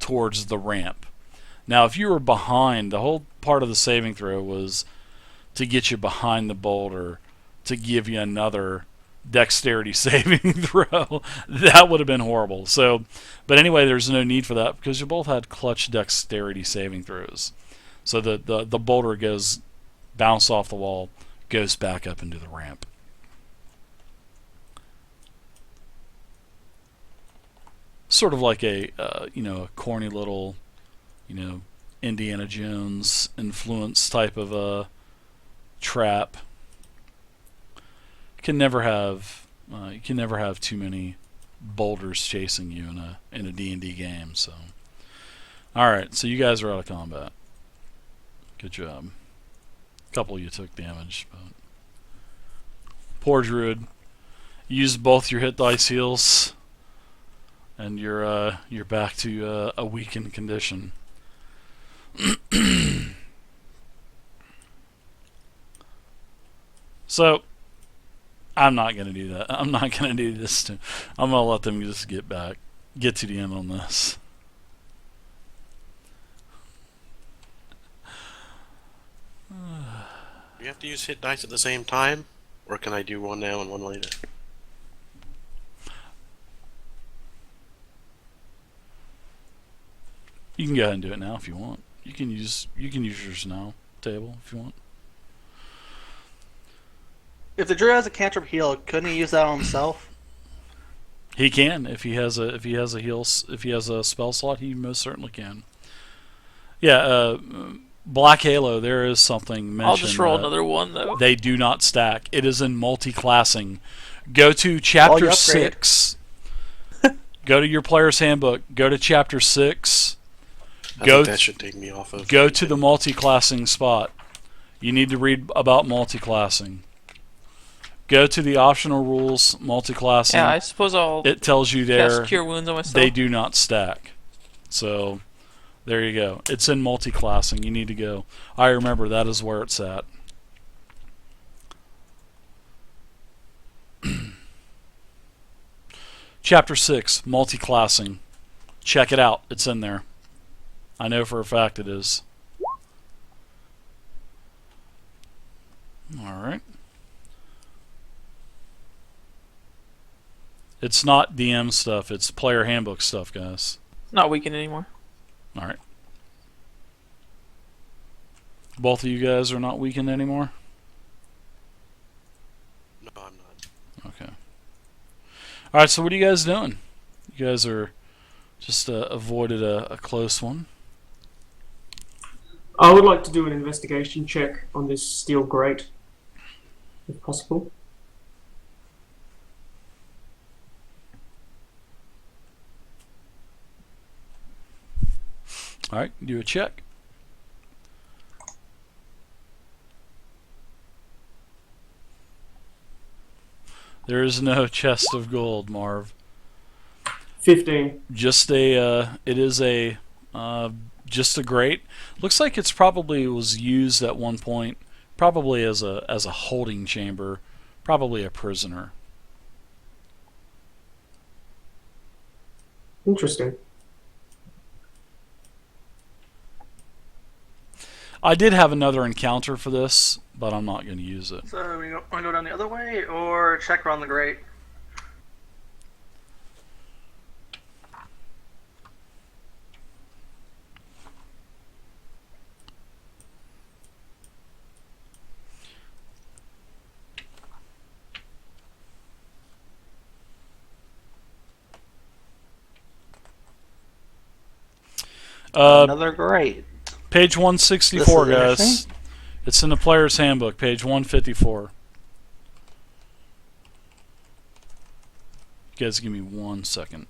towards the ramp. Now, if you were behind, the whole part of the saving throw was to get you behind the boulder to give you another dexterity saving throw. That would have been horrible. So, but anyway, there's no need for that because you both had clutch dexterity saving throws. So the boulder goes bounce off the wall, goes back up into the ramp. Sort of like a a corny little Indiana Jones influence type of a trap. You can never have too many boulders chasing you in a D&D game. So, all right, so you guys are out of combat. Good job. A couple of you took damage, but poor druid. Use both your hit dice heals, and you're back to a weakened condition. So, I'm not going to do that. I'm not going to do this. I'm going to let them just get to the end on this. You have to use hit dice at the same time? Or can I do one now and one later? You can go ahead and do it now if you want. You can use yours now, table, if you want. If the druid has a cantrip heal, couldn't he use that on himself? He can if he has a spell slot. He most certainly can. Yeah, Black Halo. There is something mentioned. I'll just roll another one though. They do not stack. It is in multi-classing. Go to chapter 6. Go to your player's handbook. Go to chapter 6. I think that should take me off of. Go to the multi-classing spot. You need to read about multi-classing. Go to the optional rules, multi-classing. Yeah, I suppose I'll. It tells you there. Cast Cure Wounds on myself. They do not stack. So, there you go. It's in multi-classing. You need to go. I remember that is where it's at. Chapter 6, multi-classing. Check it out. It's in there. I know for a fact it is. Alright. It's not DM stuff, it's player handbook stuff, guys. Not weakened anymore. Alright. Both of you guys are not weakened anymore? No, I'm not. Okay. Alright, so what are you guys doing? You guys are just avoided a close one. I would like to do an investigation check on this steel grate, if possible. Alright, do a check. There is no chest of gold, Marv. 15. Just a, it is a, just a grate. Looks like it's probably was used at one point, probably as a holding chamber, probably a prisoner. Interesting. I did have another encounter for this, but I'm not going to use it. So we want to go down the other way or check around the grate? Another grate. Page 164, This is guys. interesting. It's in the player's handbook, page 154. You guys give me 1 second.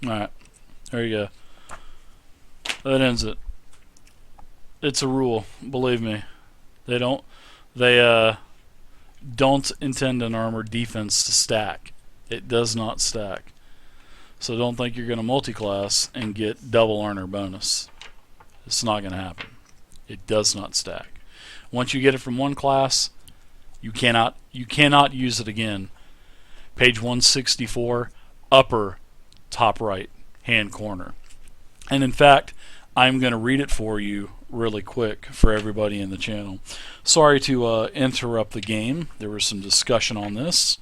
Alright. There you go. That ends it. It's a rule, believe me. They don't intend an armored defense to stack. It does not stack. So don't think you're going to multi-class and get double earner bonus. It's not going to happen. It does not stack. Once you get it from one class, you cannot use it again. Page 164, upper top right hand corner. And in fact, I'm going to read it for you really quick for everybody in the channel. Sorry to interrupt the game. There was some discussion on this,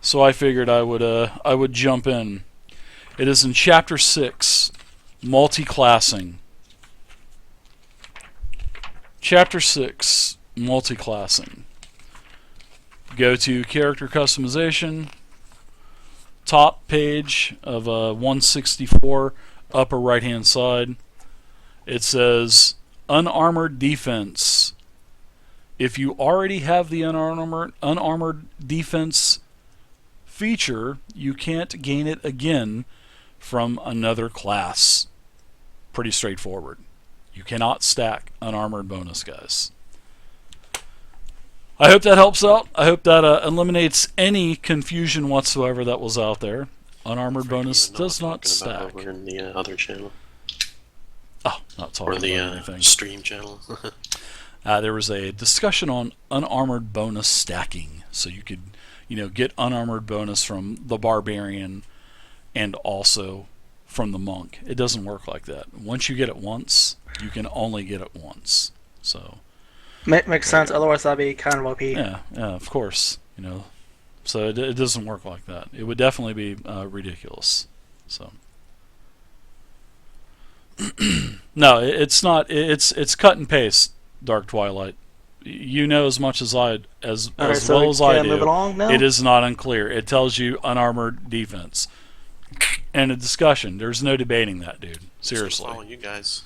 so I figured I would jump in. It is in Chapter 6, multi-classing. Chapter 6, multi-classing. Go to character customization, top page of 164, upper right hand side. It says unarmored defense. If you already have the unarmored defense feature, you can't gain it again from another class. Pretty straightforward. You cannot stack unarmored bonus, guys. I hope that helps out. I hope that eliminates any confusion whatsoever that was out there. Unarmored bonus does not stack. Over in the other channel. Oh, not talking or the about anything. stream channel. There was a discussion on unarmored bonus stacking, so you could, get unarmored bonus from the barbarian and also from the monk. It doesn't work like that. Once you get it once, you can only get it once. So Makes sense. Otherwise, that'd be kind of OP. yeah, of course, So it doesn't work like that. It would definitely be ridiculous. So. No, it's not. It's cut and paste. Dark Twilight. You know as much as I as so well as I do. move along now? It is not unclear. It tells you unarmored defense. And a discussion. There's no debating that, dude. Seriously. Following you guys.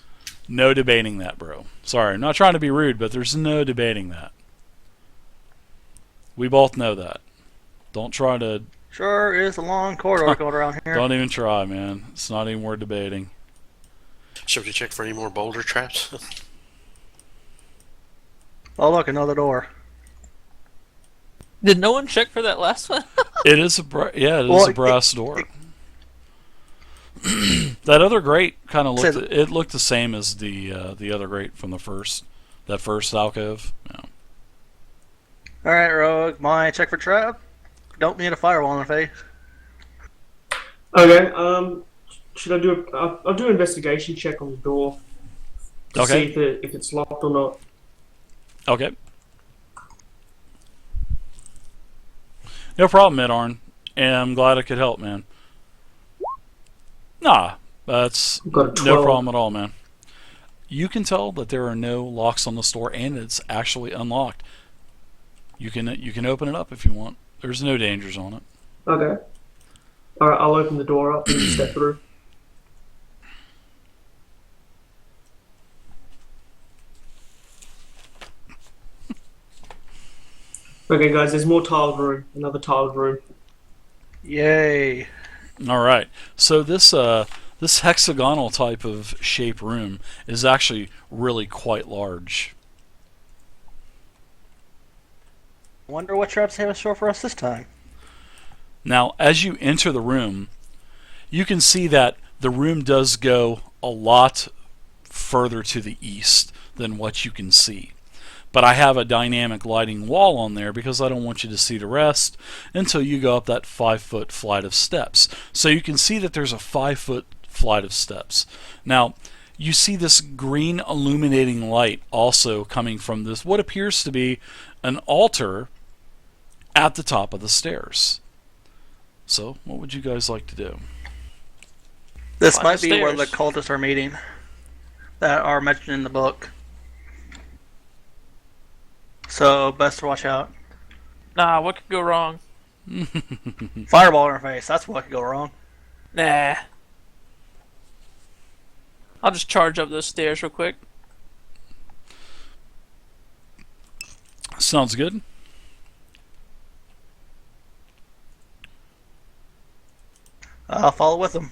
No debating that, bro. Sorry, I'm not trying to be rude, but there's no debating that. We both know that. Don't try to. Sure is a long corridor going around here. Don't even try, man. It's not even worth debating. Should we check for any more boulder traps? Oh, look, another door. Did no one check for that last one? It is a a brass door. That other grate kind of looked the same as the other grate from that first alcove. Yeah. All right, Rogue, my check for trap. Don't need a firewall in the face. Okay. Should I do I'll do an investigation check on the door to see if it's locked or not. Okay. No problem, Midarn. And I'm glad I could help, man. Nah, that's no problem at all, man. You can tell that there are no locks on this door, and it's actually unlocked. You can open it up if you want. There's no dangers on it. Okay. All right, I'll open the door up and step through. Okay, guys, there's more tiled room. Another tiled room. Yay. All right. So this hexagonal type of shape room is actually really quite large. Wonder what traps have in store for us this time. Now, as you enter the room, you can see that the room does go a lot further to the east than what you can see. But I have a dynamic lighting wall on there because I don't want you to see the rest until you go up that 5-foot flight of steps. So you can see that there's a 5-foot flight of steps. Now, you see this green illuminating light also coming from this, what appears to be an altar at the top of the stairs. So, what would you guys like to do? This Climb might the be where the stairs. cultists are meeting that are mentioned in the book. So, best to watch out. Nah, what could go wrong? Fireball in her face, that's what could go wrong. Nah. I'll just charge up those stairs real quick. Sounds good. I'll follow with them.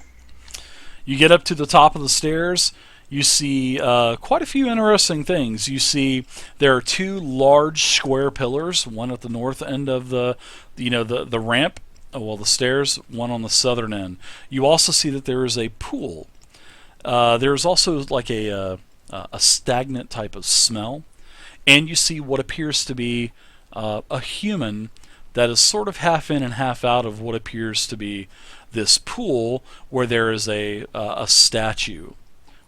You get up to the top of the stairs. You see quite a few interesting things. You see there are two large square pillars, one at the north end of the ramp, the stairs, one on the southern end. You also see that there is a pool. There's also like a stagnant type of smell, and you see what appears to be a human that is sort of half in and half out of what appears to be this pool, where there is a statue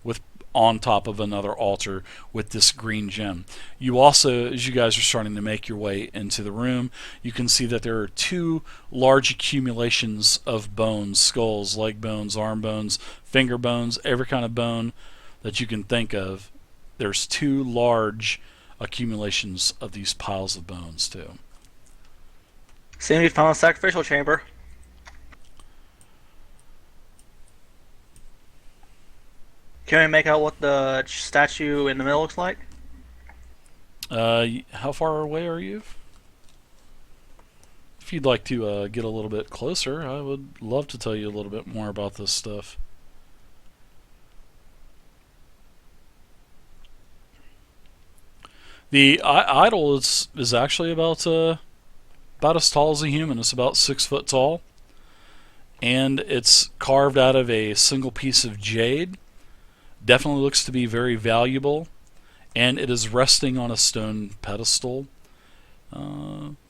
with on top of another altar with this green gem. You also, as you guys are starting to make your way into the room, you can see that there are two large accumulations of bones, skulls, leg bones, arm bones, finger bones, every kind of bone that you can think of. There's two large accumulations of these piles of bones too. Seems we found a sacrificial chamber. Can we make out what the statue in the middle looks like? How far away are you? If you'd like to get a little bit closer, I would love to tell you a little bit more about this stuff. The idol is actually about as tall as a human. It's about 6 foot tall, and it's carved out of a single piece of jade. Definitely looks to be very valuable, and it is resting on a stone pedestal,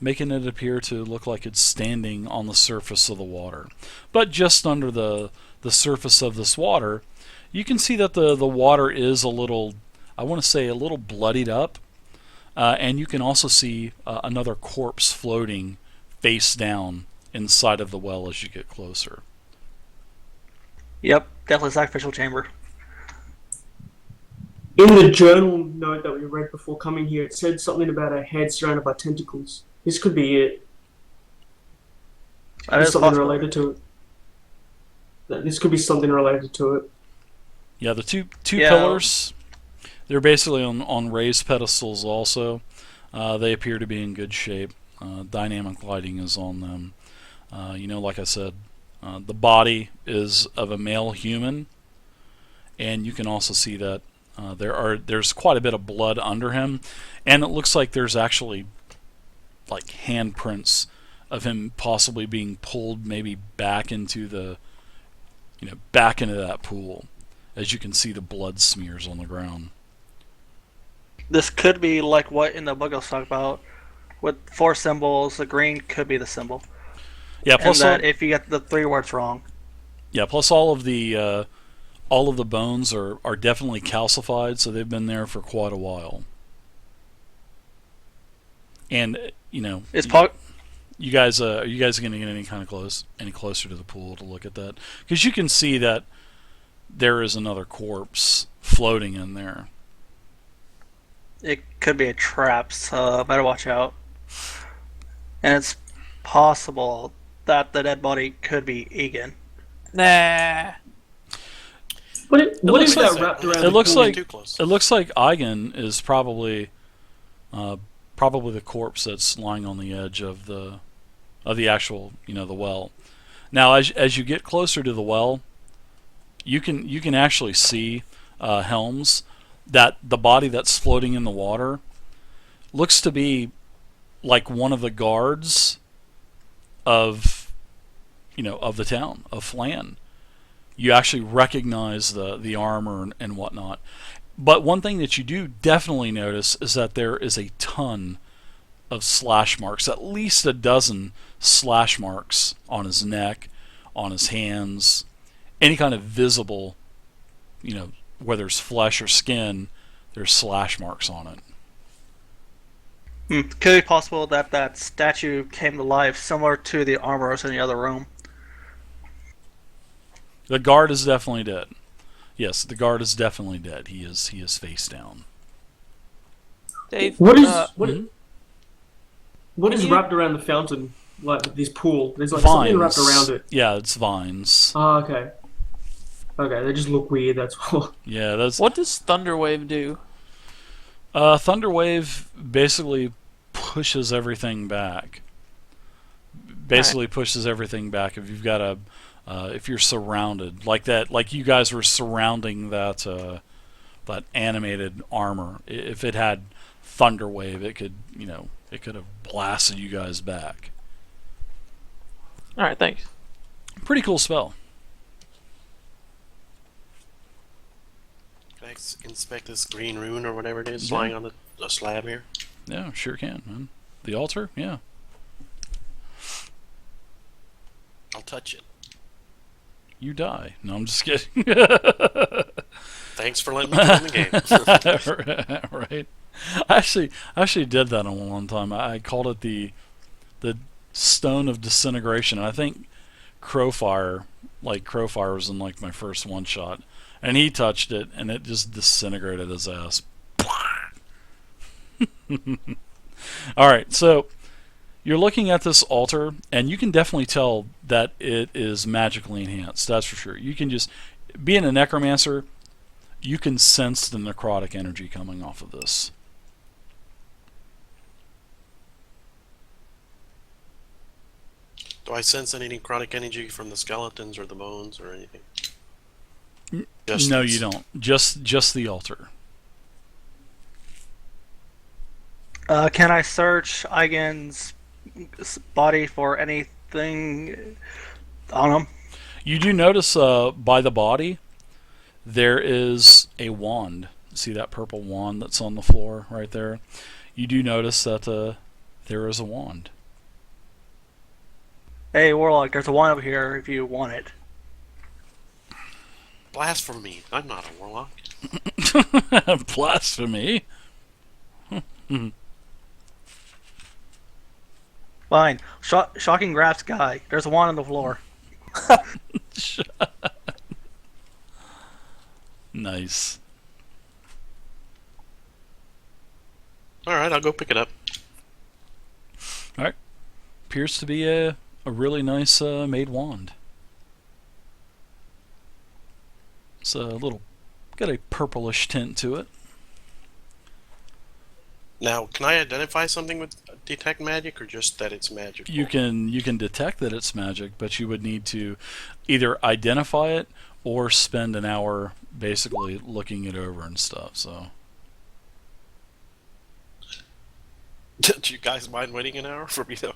making it appear to look like it's standing on the surface of the water. But just under the surface of this water, you can see that the water is a little, I want to say, a little bloodied up, and you can also see another corpse floating face down inside of the well as you get closer. Yep, definitely sacrificial chamber. In the journal note that we read before coming here, it said something about a head surrounded by tentacles. This could be it. That is something possible. related to it. This could be something related to it. Yeah, the two pillars, they're basically on raised pedestals also. They appear to be in good shape. Dynamic lighting is on them. Like I said, the body is of a male human, and you can also see that there's quite a bit of blood under him, and it looks like there's actually like handprints of him possibly being pulled maybe back into that pool, as you can see the blood smears on the ground. This could be like what in the book I was talking about, with 4 symbols. The green could be the symbol. Yeah, plus and that if you get the 3 words wrong. Yeah, plus all of the bones are definitely calcified, so they've been there for quite a while. And It's you guys are you guys going to get any closer to the pool to look at that? Because you can see that there is another corpse floating in there. It could be a trap, so better watch out. And it's possible that the dead body could be Egan. Nah. What is looks that like- wrapped around? It looks Pulling like too close. it looks like Eigen is probably the corpse that's lying on the edge of the actual the well. Now, as you get closer to the well, you can actually see Helms, that the body that's floating in the water looks to be like one of the guards of the town of Flan. You actually recognize the armor and whatnot. But one thing that you do definitely notice is that there is a ton of slash marks, at least a dozen slash marks on his neck, on his hands, any kind of visible, whether it's flesh or skin, there's slash marks on it. Could be possible that that statue came to life, similar to the armorers in the other room. The guard is definitely dead. Yes, the guard is definitely dead. He is face down. Dave, What is mhm. what is Can you- wrapped around the fountain? Like this pool? There's like Vines. something wrapped around it. Yeah, it's vines. Oh, okay. Okay, they just look weird. That's all. Yeah, that's what does Thunderwave do? Thunderwave basically pushes everything back. Pushes everything back. If you've got if you're surrounded like that, like you guys were surrounding that that animated armor. If it had thunder wave, it could it could have blasted you guys back. All right, thanks. Pretty cool spell. Can I inspect this green rune or whatever it is Yeah. lying on the slab here? Yeah, sure can, man. The altar, yeah. I'll touch it. You die. No, I'm just kidding. Thanks for letting me get in the game. Right. I actually did that on one time. I called it the Stone of Disintegration. And I think Crowfire was in like my first one shot, and he touched it, and it just disintegrated his ass. All right, so you're looking at this altar, and you can definitely tell that it is magically enhanced. That's for sure. You can just, being a necromancer, you can sense the necrotic energy coming off of this. Do I sense any necrotic energy from the skeletons or the bones or anything? No, you don't. Just the altar. Can I search Eigen's body for anything on him? You do notice by the body there is a wand. See that purple wand that's on the floor right there? You do notice that there is a wand. Hey, Warlock, there's a wand over here if you want it. Blasphemy. I'm not a warlock. Blasphemy. Fine. Shocking graphs guy. There's a wand on the floor. Nice. Alright, I'll go pick it up. Alright. Appears to be a really nice made wand. It's a little, got a purplish tint to it. Now, can I identify something with detect magic, or just that it's magical? You can detect that it's magic, but you would need to either identify it or spend an hour basically looking it over and stuff. So, Do you guys mind waiting an hour for me to...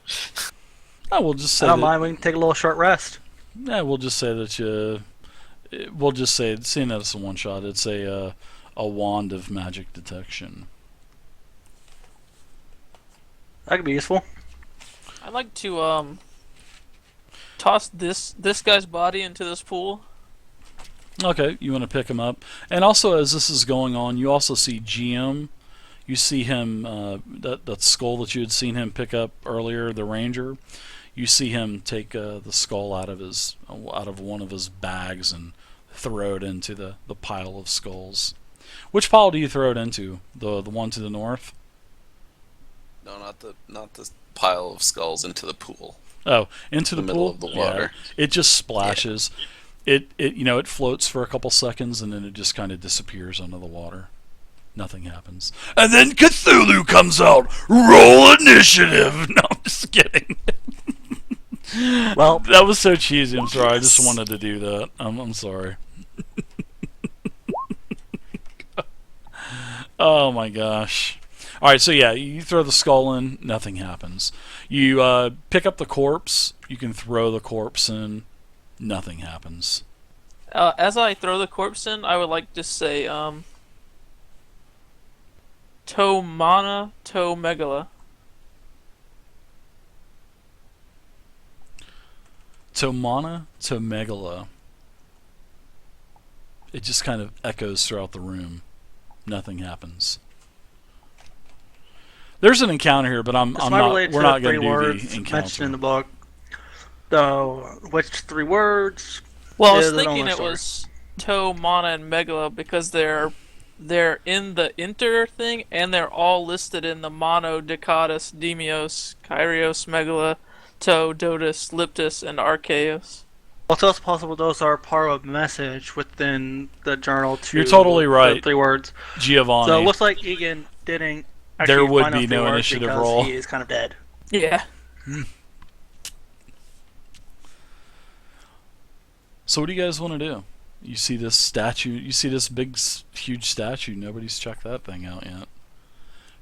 we'll just say I don't that, mind. We can take a little short rest. we'll just say that you. We'll just say, seeing that it's a one shot, it's a wand of magic detection. That could be useful. I'd like to toss this guy's body into this pool. Okay, you want to pick him up, and also as this is going on, you also see GM. You see him that skull that you had seen him pick up earlier, the ranger. You see him take the skull out of one of his bags and throw it into the pile of skulls. Which pile do you throw it into? The one to the north? No, not the pile of skulls, into the pool. Oh, into the middle pool? of the water. Yeah, it just splashes. Yeah. It floats for a couple seconds and then it just kind of disappears under the water. Nothing happens. And then Cthulhu comes out. Roll initiative. No, I'm just kidding. Well, That was so cheesy. I'm sorry. I just wanted to do that. I'm sorry. Oh my gosh. All right, so yeah, you throw the skull in, nothing happens. You pick up the corpse, you can throw the corpse in, nothing happens. As I throw the corpse in, I would like to say, To Mana, To Megala. To Mana, to Megala. It just kind of echoes throughout the room. Nothing happens. There's an encounter here, but this might relate to we're the not going three to do words the mentioned in encounter. the book. So, which three words? Well, I was Is it on thinking the it story? was To Mana and Megala because they're in the Inter thing, and they're all listed in the Mono, Decatus, Demios, Kyrios, Megala, To, Dotus, Liptus, and Archaeos. Also, it's possible those are part of a message within the journal to You're totally right. the three words. Giovanni. So it looks like Egan didn't actually There would find out be three no words initiative because roll. he is kind of dead. Yeah. So what do you guys want to do? You see this statue? You see this big, huge statue? Nobody's checked that thing out yet.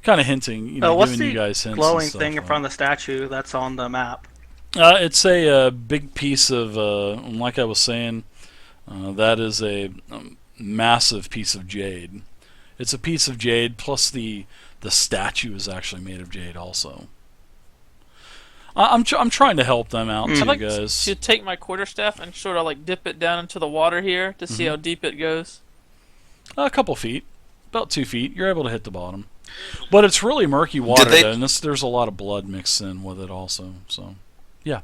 Kind of hinting, What's giving the you guys hints. glowing and stuff, thing in front of the statue that's on the map? It's a big piece of, like I was saying, that is a massive piece of jade. It's a piece of jade, plus the statue is actually made of jade also. I'm trying to help them out too, I'd like guys. to take my quarterstaff and sort of like dip it down into the water here to see how deep it goes. A couple feet, about 2 feet. You're able to hit the bottom, but it's really murky water, though, and there's a lot of blood mixed in with it also. So, yeah.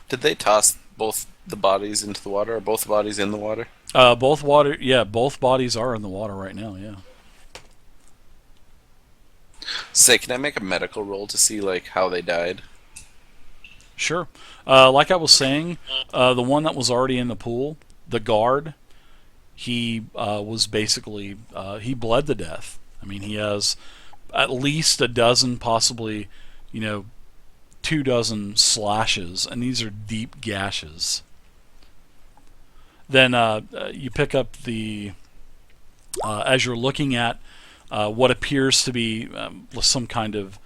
Did they toss both the bodies into the water, or both bodies in the water? Both water. Yeah, both bodies are in the water right now. Yeah. Say, can I make a medical roll to see like how they died? Sure. Like I was saying, the one that was already in the pool, the guard, he was basically he bled to death. I mean, he has at least a dozen, possibly, 24 slashes, and these are deep gashes. Then you pick up the as you're looking at what appears to be some kind of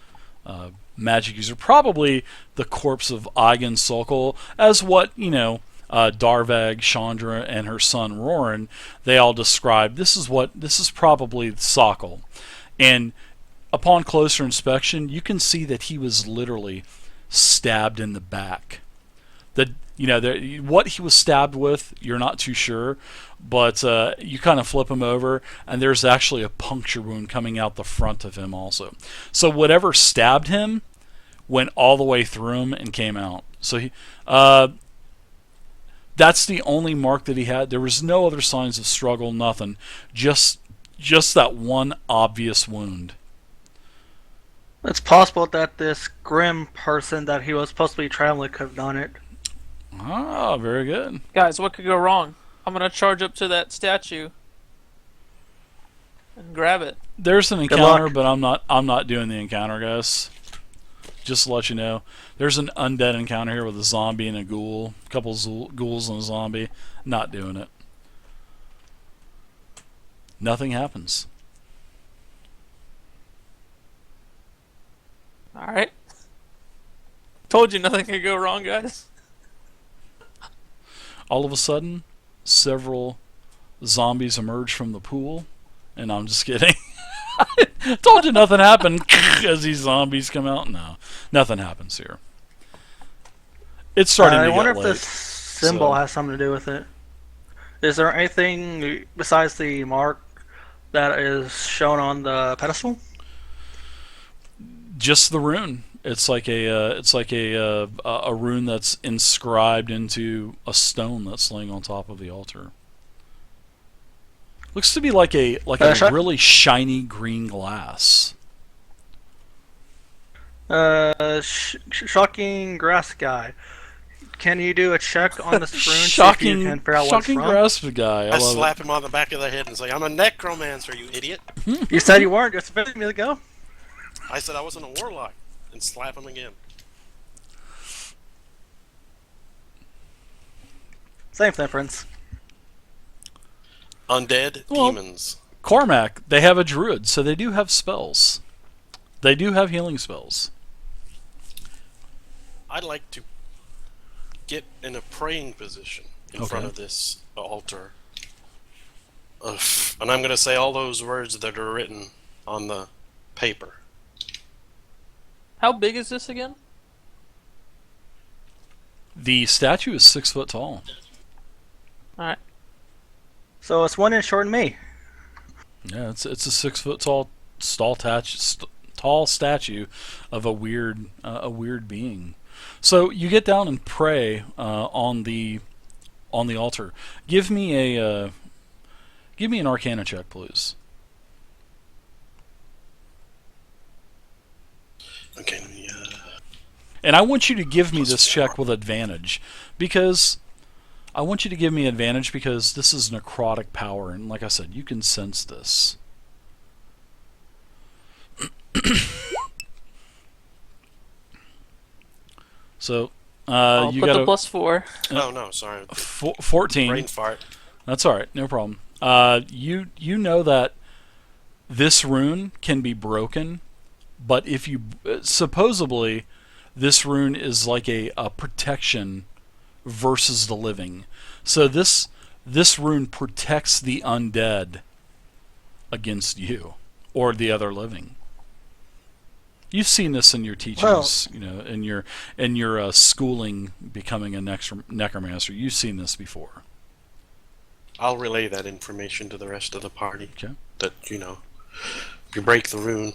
magic user, probably the corpse of Sokol, as what Darvag, Chandra, and her son Roran, they all described. This is probably Sokol, and upon closer inspection, you can see that he was literally stabbed in the back. What he was stabbed with, you're not too sure, but you kind of flip him over, and there's actually a puncture wound coming out the front of him also. So whatever stabbed him went all the way through him and came out. So that's the only mark that he had. There was no other signs of struggle, nothing. Just that one obvious wound. It's possible that this grim person that he was supposed to be traveling could have done it. Ah, very good. Guys, what could go wrong? I'm gonna charge up to that statue and grab it. There's an Good encounter, luck. but I'm not doing the encounter, guys. Just to let you know, there's an undead encounter here with a zombie and a ghoul, a couple ghouls and a zombie. Not doing it. Nothing happens. All right. Told you nothing could go wrong, guys. All of a sudden, several zombies emerge from the pool, and I'm just kidding. Told you nothing happened as these zombies come out. No, nothing happens here. It's starting to I get wonder if late. this symbol has something to do with it. Is there anything besides the mark that is shown on the pedestal? Just the rune. It's like a rune that's inscribed into a stone that's laying on top of the altar. Looks to be like a really shiny green glass. Shocking grass guy. Can you do a check on this rune? See if you Shocking, can figure out what it's shocking from? grass guy. I I love slap him on the back of the head and say, "I'm a necromancer, you idiot." You said you weren't just a minute ago. I said I wasn't a warlock, and slap him again. Same difference. Undead Well- demons. Cormac, they have a druid, so they do have spells. They do have healing spells. I'd like to get in a praying position in front of this altar. And I'm going to say all those words that are written on the paper. How big is this again? The statue is 6 foot tall. All right. So it's 1 inch shorter than me. Yeah, it's a 6 foot tall tall statue of a weird being. So you get down and pray on the altar. Give me an Arcana check, please. Okay, let me, And I want you to give me this check with advantage, because I want you to give me advantage because this is necrotic power, and like I said, you can sense this. So, I'll You put got the a +4. Oh no, sorry. 14. Brain fart. That's all right, no problem. You know that this rune can be broken, but if you supposedly this rune is like a protection versus the living. So this rune protects the undead against you or the other living. You've seen this in your teachings, in your schooling, becoming a necromancer. You've seen this before. I'll relay that information to the rest of the party. Okay. That if you break the rune,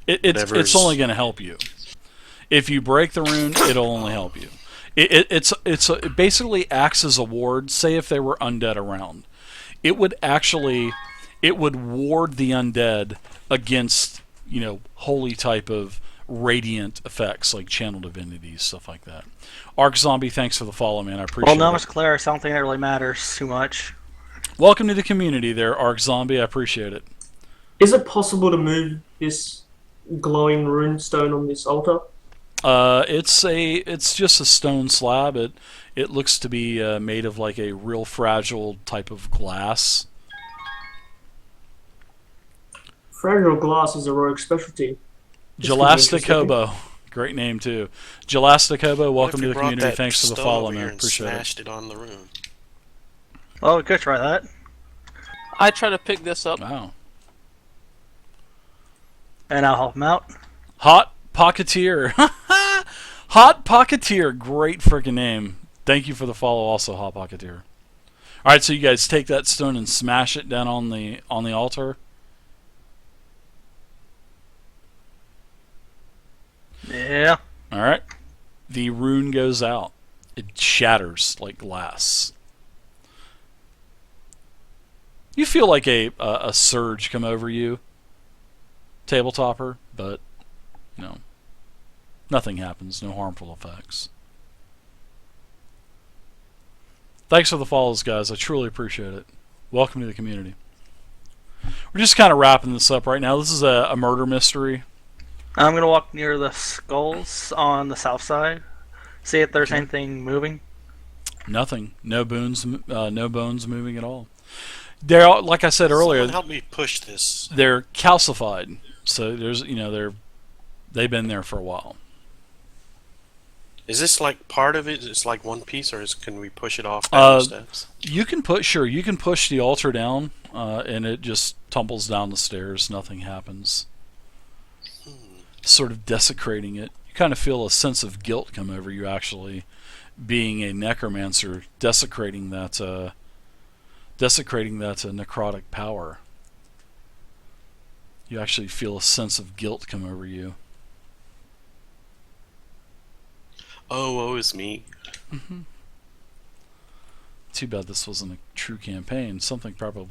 It's only going to help you. If you break the rune, it'll only help you. It basically acts as a ward. Say if there were undead around, it would ward the undead against holy type of radiant effects like channel divinities, stuff like that. Arc Zombie, thanks for the follow, man. I appreciate it. Well, Nomus Clerics, I don't think that really matters too much. Welcome to the community there, Arc Zombie. I appreciate it. Is it possible to move this glowing rune stone on this altar? It's just a stone slab. It looks to be made of like a real fragile type of glass. Fragile glass is a rogue specialty. Gelastic Hobo. Great name too. Gelastic Hobo, welcome to the community. That Thanks for the stone follow, over here man. and Appreciate it. smashed it on the rune. Oh, we could try that. I try to pick this up. Wow. And I'll help him out. Hot Pocketeer. Hot Pocketeer. Great freaking name. Thank you for the follow also, Hot Pocketeer. Alright, so you guys take that stone and smash it down on the altar. Yeah. Alright. The rune goes out. It shatters like glass. You feel like a surge come over you, Tabletopper, but nothing happens, no harmful effects. Thanks for the follows, guys. I truly appreciate it. Welcome to the community. We're just kind of wrapping this up right now. This is a murder mystery. I'm going to walk near the skulls on the south side, see if there's anything moving. Nothing. No bones moving at all. They're all, like I said earlier. Someone help me push this. They're calcified, so there's they've been there for a while. Is this like part of it? It's like one piece, or can we push it off down the steps? You can push the altar down, and it just tumbles down the stairs. Nothing happens. Sort of desecrating it. You kind of feel a sense of guilt come over you, actually, being a necromancer, desecrating that necrotic power. You actually feel a sense of guilt come over you. Oh, woe is me. Too bad this wasn't a true campaign. Something probably